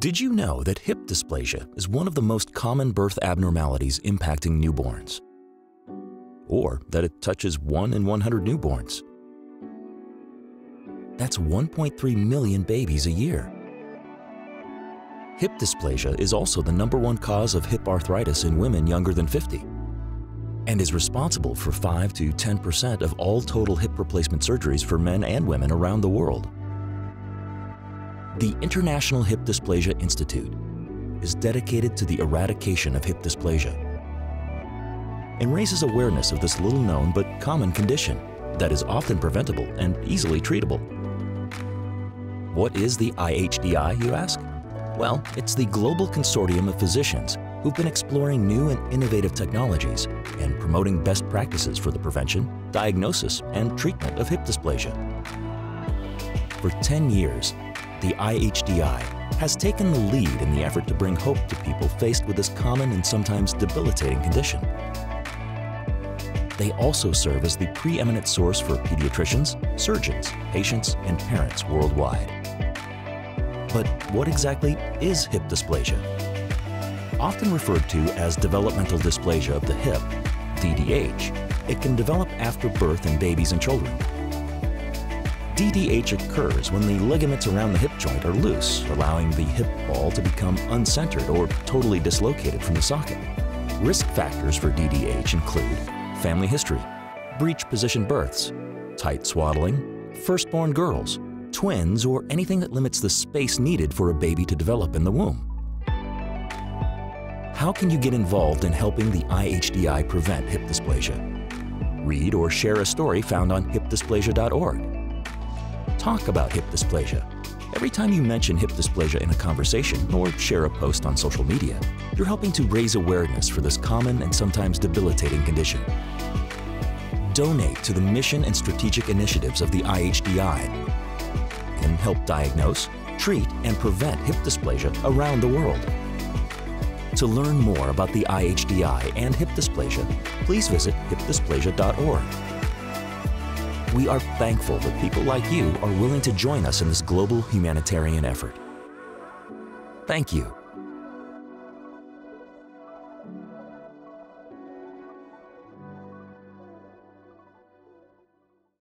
Did you know that hip dysplasia is one of the most common birth abnormalities impacting newborns? Or that it touches 1 in 100 newborns? That's 1.3 million babies a year. Hip dysplasia is also the #1 cause of hip arthritis in women younger than 50 and is responsible for 5 to 10% of all total hip replacement surgeries for men and women around the world. The International Hip Dysplasia Institute is dedicated to the eradication of hip dysplasia and raises awareness of this little-known but common condition that is often preventable and easily treatable. What is the IHDI, you ask? Well, it's the global consortium of physicians who've been exploring new and innovative technologies and promoting best practices for the prevention, diagnosis, and treatment of hip dysplasia. For 10 years, the IHDI has taken the lead in the effort to bring hope to people faced with this common and sometimes debilitating condition. They also serve as the preeminent source for pediatricians, surgeons, patients, and parents worldwide. But what exactly is hip dysplasia? Often referred to as developmental dysplasia of the hip, DDH, it can develop after birth in babies and children. DDH occurs when the ligaments around the hip joint are loose, allowing the hip ball to become uncentered or totally dislocated from the socket. Risk factors for DDH include family history, breech position births, tight swaddling, firstborn girls, twins, or anything that limits the space needed for a baby to develop in the womb. How can you get involved in helping the IHDI prevent hip dysplasia? Read or share a story found on hipdysplasia.org. Talk about hip dysplasia. Every time you mention hip dysplasia in a conversation or share a post on social media, you're helping to raise awareness for this common and sometimes debilitating condition. Donate to the mission and strategic initiatives of the IHDI and help diagnose, treat, and prevent hip dysplasia around the world. To learn more about the IHDI and hip dysplasia, please visit hipdysplasia.org. We are thankful that people like you are willing to join us in this global humanitarian effort. Thank you.